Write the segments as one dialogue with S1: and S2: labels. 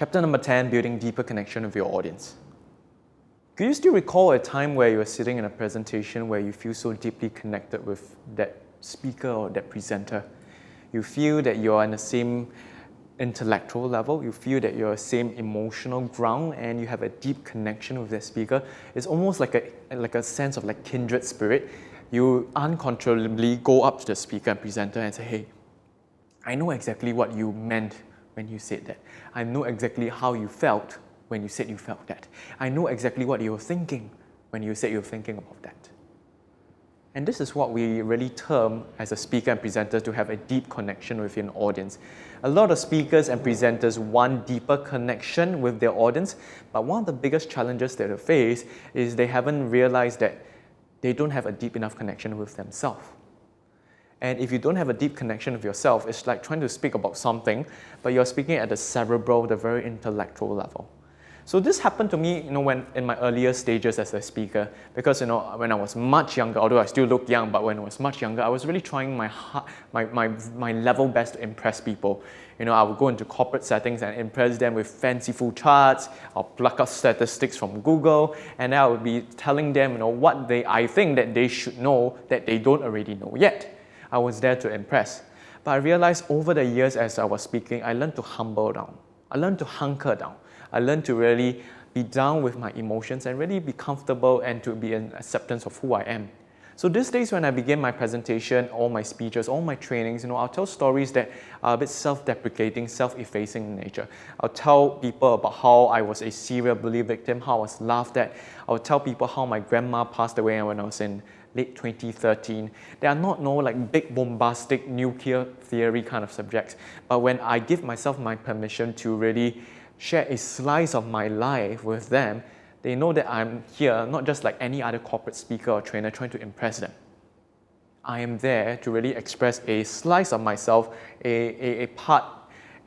S1: Chapter number 10, building deeper connection with your audience. Do you still recall a time where you were sitting in a presentation where you feel so deeply connected with that speaker or that presenter? You feel that you're on the same intellectual level, you feel that you're the same emotional ground, and you have a deep connection with that speaker. It's almost like a sense of like kindred spirit. You uncontrollably go up to the speaker and presenter and say, hey, I know exactly what you meant when you said that. I know exactly how you felt when you said you felt that. I know exactly what you were thinking when you said you were thinking about that. And this is what we really term as a speaker and presenter to have a deep connection with an audience. A lot of speakers and presenters want deeper connection with their audience, but one of the biggest challenges that they face is they haven't realized that they don't have a deep enough connection with themselves. And if you don't have a deep connection with yourself, it's like trying to speak about something, but you're speaking at the cerebral, the very intellectual level. So this happened to me, when in my earlier stages as a speaker, because when I was much younger, although I still look young, but when I was much younger, I was really trying my level best to impress people. I would go into corporate settings and impress them with fanciful charts. I'll pluck out statistics from Google, and I would be telling them, what I think that they should know that they don't already know yet. I was there to impress. But I realized over the years as I was speaking, I learned to humble down. I learned to hunker down. I learned to really be down with my emotions and really be comfortable and to be in acceptance of who I am. So these days when I begin my presentation, all my speeches, all my trainings, I'll tell stories that are a bit self-deprecating, self-effacing in nature. I'll tell people about how I was a serial bully victim, how I was laughed at. I'll tell people how my grandma passed away when I was in late 2013. They are not big bombastic nuclear theory kind of subjects, but when I give myself my permission to really share a slice of my life with them, they know that I'm here not just like any other corporate speaker or trainer trying to impress them. I am there to really express a slice of myself, a part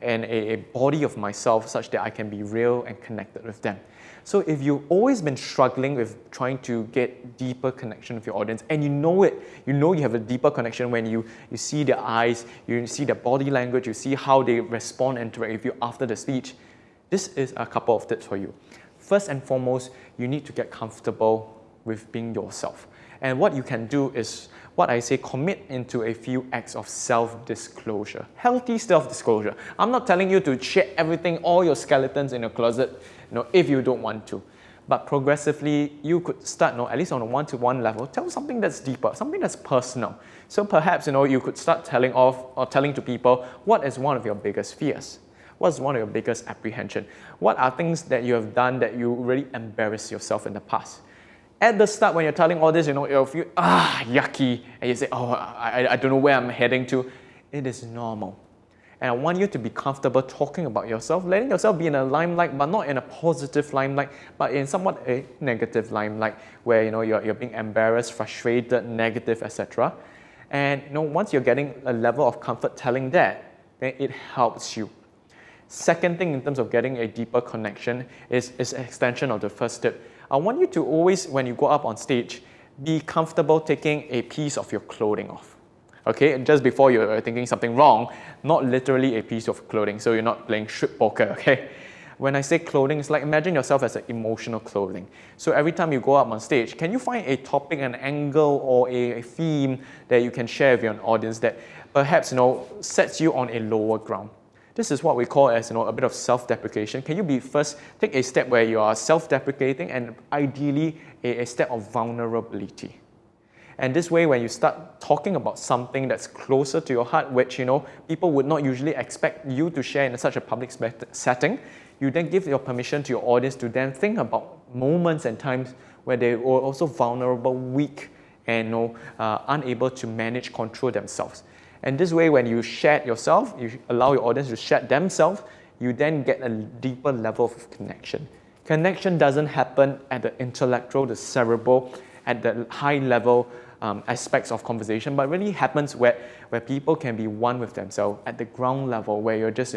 S1: and a body of myself such that I can be real and connected with them. So if you've always been struggling with trying to get deeper connection with your audience, and you know you have a deeper connection when you see their eyes, you see their body language, you see how they respond and interact with you after the speech, this is a couple of tips for you. First and foremost, you need to get comfortable with being yourself. And what you can do is, what I say, commit into a few acts of self-disclosure. Healthy self-disclosure. I'm not telling you to share everything, all your skeletons in your closet, if you don't want to. But progressively, you could start, at least on a one-to-one level, tell something that's deeper, something that's personal. So perhaps, you could start telling to people, what is one of your biggest fears? What's one of your biggest apprehension? What are things that you have done that you really embarrass yourself in the past? At the start, when you're telling all this, you'll feel, yucky, and you say, I don't know where I'm heading to. It is normal. And I want you to be comfortable talking about yourself, letting yourself be in a limelight, but not in a positive limelight, but in somewhat a negative limelight, where you're being embarrassed, frustrated, negative, etc. And once you're getting a level of comfort telling that, then it helps you. Second thing in terms of getting a deeper connection is an extension of the first tip. I want you to always, when you go up on stage, be comfortable taking a piece of your clothing off. Okay, and just before you're thinking something wrong, not literally a piece of clothing, so you're not playing strip poker, okay? When I say clothing, it's like imagine yourself as an emotional clothing. So every time you go up on stage, can you find a topic, an angle, or a theme that you can share with your audience that perhaps sets you on a lower ground? This is what we call as a bit of self-deprecation. Can you first take a step where you are self-deprecating and ideally a step of vulnerability? And this way, when you start talking about something that's closer to your heart, which people would not usually expect you to share in such a public setting, you then give your permission to your audience to then think about moments and times where they were also vulnerable, weak, and unable to manage, control themselves. And this way, when you shed yourself, you allow your audience to shed themselves, you then get a deeper level of connection. Connection doesn't happen at the intellectual, the cerebral, at the high level aspects of conversation, but really happens where people can be one with themselves at the ground level, where you're just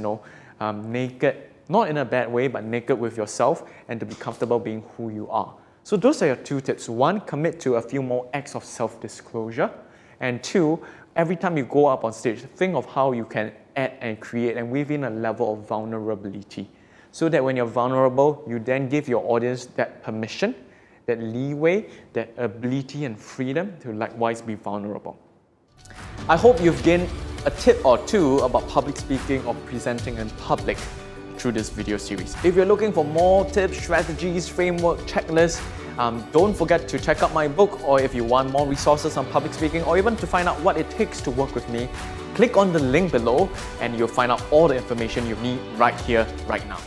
S1: naked, not in a bad way, but naked with yourself, and to be comfortable being who you are. So those are your two tips. One, commit to a few more acts of self-disclosure. And two, every time you go up on stage, think of how you can add and create and weave in a level of vulnerability. so that when you're vulnerable, you then give your audience that permission, that leeway, that ability and freedom to likewise be vulnerable. I hope you've gained a tip or two about public speaking or presenting in public through this video series. If you're looking for more tips, strategies, framework, checklists, don't forget to check out my book, or if you want more resources on public speaking, or even to find out what it takes to work with me, click on the link below and you'll find out all the information you need right here, right now.